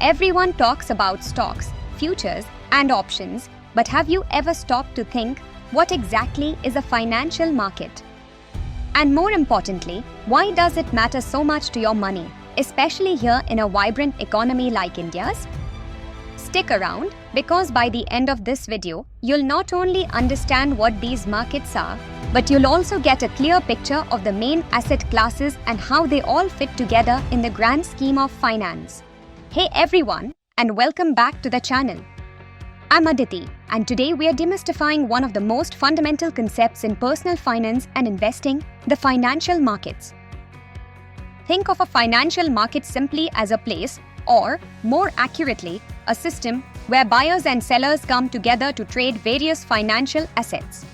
Everyone talks about stocks, futures, and options, but have you ever stopped to think what exactly is a financial market? And more importantly, why does it matter so much to your money, especially here in a vibrant economy like India's? Stick around, because by the end of this video, you'll not only understand what these markets are, but you'll also get a clear picture of the main asset classes and how they all fit together in the grand scheme of finance. Hey everyone, and welcome back to the channel. I'm Aditi, and today we are demystifying one of the most fundamental concepts in personal finance and investing, the financial markets. Think of a financial market simply as a place, or more accurately, a system where buyers and sellers come together to trade various financial assets.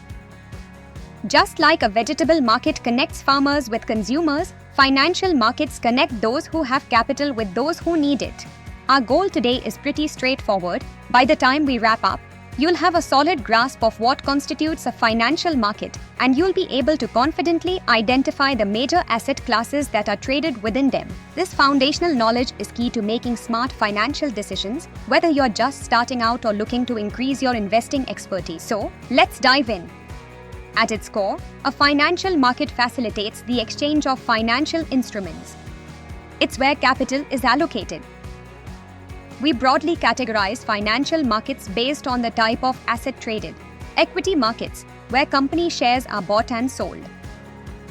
Just like a vegetable market connects farmers with consumers, financial markets connect those who have capital with those who need it. Our goal today is pretty straightforward. By the time we wrap up, you'll have a solid grasp of what constitutes a financial market, and you'll be able to confidently identify the major asset classes that are traded within them. This foundational knowledge is key to making smart financial decisions, whether you're just starting out or looking to increase your investing expertise. So, let's dive in. At its core, a financial market facilitates the exchange of financial instruments. It's where capital is allocated. We broadly categorize financial markets based on the type of asset traded. Equity markets, where company shares are bought and sold.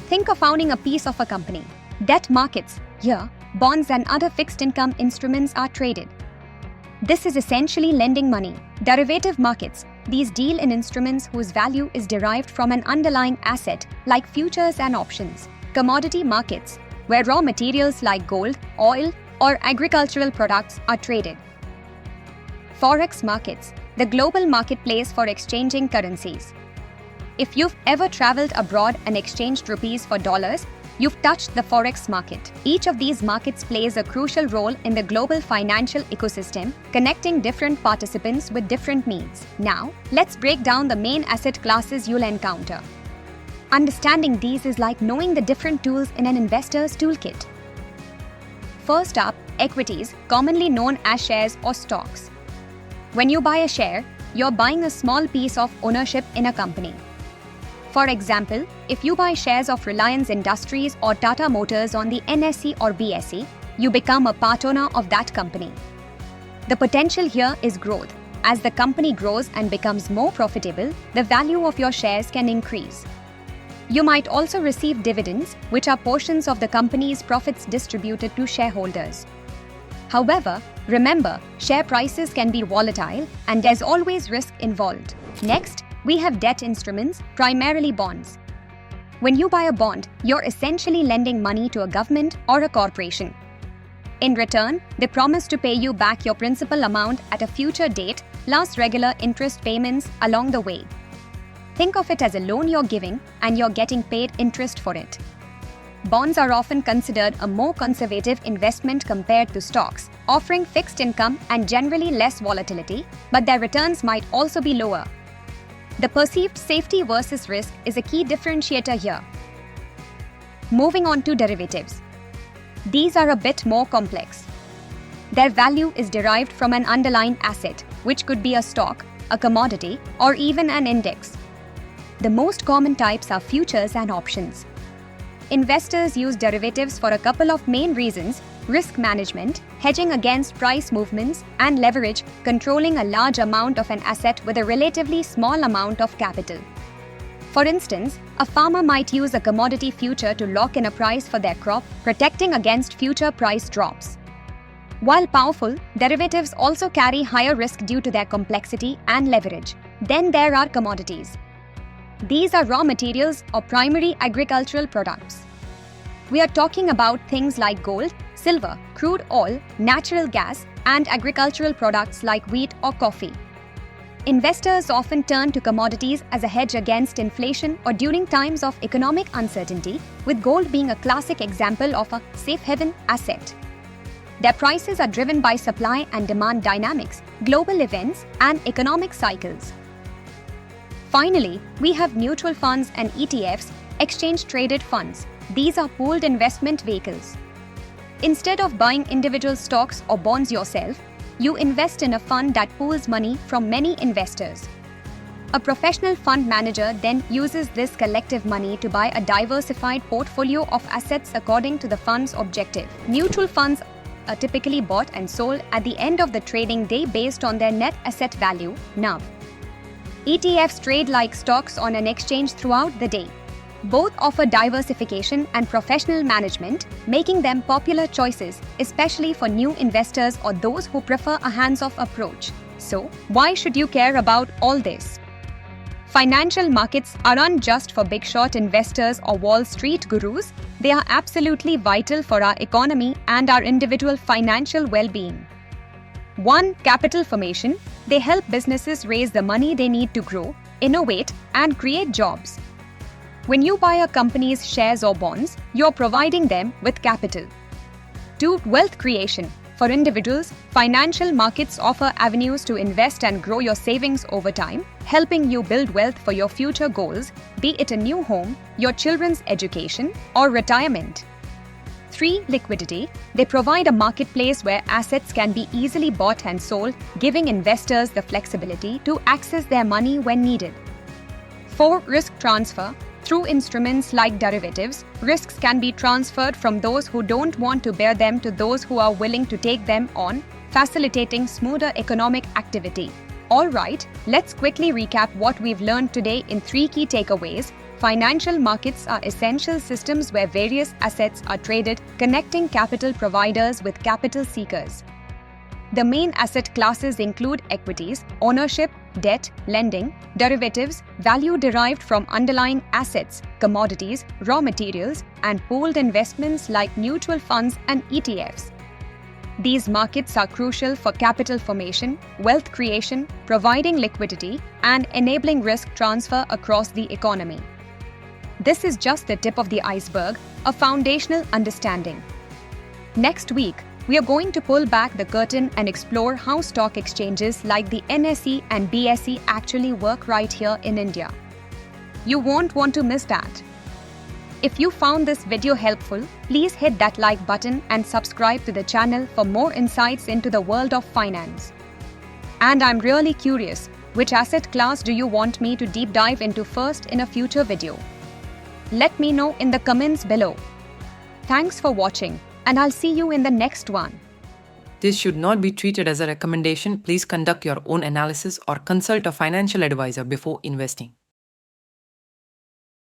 Think of owning a piece of a company. Debt markets, here, bonds and other fixed income instruments are traded. This is essentially lending money. Derivative markets, these deal in instruments whose value is derived from an underlying asset, like futures and options. Commodity markets, where raw materials like gold, oil, or agricultural products are traded. Forex markets, the global marketplace for exchanging currencies. If you've ever traveled abroad and exchanged rupees for dollars, you've touched the forex market. Each of these markets plays a crucial role in the global financial ecosystem, connecting different participants with different needs. Now, let's break down the main asset classes you'll encounter. Understanding these is like knowing the different tools in an investor's toolkit. First up, equities, commonly known as shares or stocks. When you buy a share, you're buying a small piece of ownership in a company. For example, if you buy shares of Reliance Industries or Tata Motors on the NSE or BSE, you become a part owner of that company. The potential here is growth. As the company grows and becomes more profitable, the value of your shares can increase. You might also receive dividends, which are portions of the company's profits distributed to shareholders. However, remember, share prices can be volatile and there's always risk involved. Next, we have debt instruments, primarily bonds. When you buy a bond, you're essentially lending money to a government or a corporation. In return, they promise to pay you back your principal amount at a future date, plus regular interest payments along the way. Think of it as a loan you're giving, and you're getting paid interest for it. Bonds are often considered a more conservative investment compared to stocks, offering fixed income and generally less volatility, but their returns might also be lower. The perceived safety versus risk is a key differentiator here. Moving on to derivatives. These are a bit more complex. Their value is derived from an underlying asset, which could be a stock, a commodity, or even an index. The most common types are futures and options. Investors use derivatives for a couple of main reasons: risk management, hedging against price movements, and leverage, controlling a large amount of an asset with a relatively small amount of capital. For instance, a farmer might use a commodity future to lock in a price for their crop, protecting against future price drops. While powerful, derivatives also carry higher risk due to their complexity and leverage. Then there are commodities. These are raw materials or primary agricultural products. We are talking about things like gold, silver, crude oil, natural gas, and agricultural products like wheat or coffee. Investors often turn to commodities as a hedge against inflation or during times of economic uncertainty, with gold being a classic example of a safe haven asset. Their prices are driven by supply and demand dynamics, global events, and economic cycles. Finally, we have mutual funds and ETFs, exchange-traded funds. These are pooled investment vehicles. Instead of buying individual stocks or bonds yourself, you invest in a fund that pools money from many investors. A professional fund manager then uses this collective money to buy a diversified portfolio of assets according to the fund's objective. Mutual funds are typically bought and sold at the end of the trading day based on their net asset value, NAV. ETFs trade like stocks on an exchange throughout the day. Both offer diversification and professional management, making them popular choices, especially for new investors or those who prefer a hands-off approach. So, why should you care about all this? Financial markets aren't just for big-shot investors or Wall Street gurus. They are absolutely vital for our economy and our individual financial well-being. 1. Capital formation. They help businesses raise the money they need to grow, innovate, and create jobs. When you buy a company's shares or bonds, you're providing them with capital. 2. Wealth creation. For individuals, financial markets offer avenues to invest and grow your savings over time, helping you build wealth for your future goals, be it a new home, your children's education, or retirement. 3. Liquidity. They provide a marketplace where assets can be easily bought and sold, giving investors the flexibility to access their money when needed. 4. Risk transfer. Through instruments like derivatives, risks can be transferred from those who don't want to bear them to those who are willing to take them on, facilitating smoother economic activity. Alright, let's quickly recap what we've learned today in 3 key takeaways. Financial markets are essential systems where various assets are traded, connecting capital providers with capital seekers. The main asset classes include equities, ownership, debt, lending, derivatives, value derived from underlying assets, commodities, raw materials, and pooled investments like mutual funds and ETFs. These markets are crucial for capital formation, wealth creation, providing liquidity, and enabling risk transfer across the economy. This is just the tip of the iceberg, a foundational understanding. Next week, we are going to pull back the curtain and explore how stock exchanges like the NSE and BSE actually work right here in India. You won't want to miss that. If you found this video helpful, please hit that like button and subscribe to the channel for more insights into the world of finance. And I'm really curious, which asset class do you want me to deep dive into first in a future video? Let me know in the comments below. Thanks for watching, and I'll see you in the next one. This should not be treated as a recommendation. Please conduct your own analysis or consult a financial advisor before investing.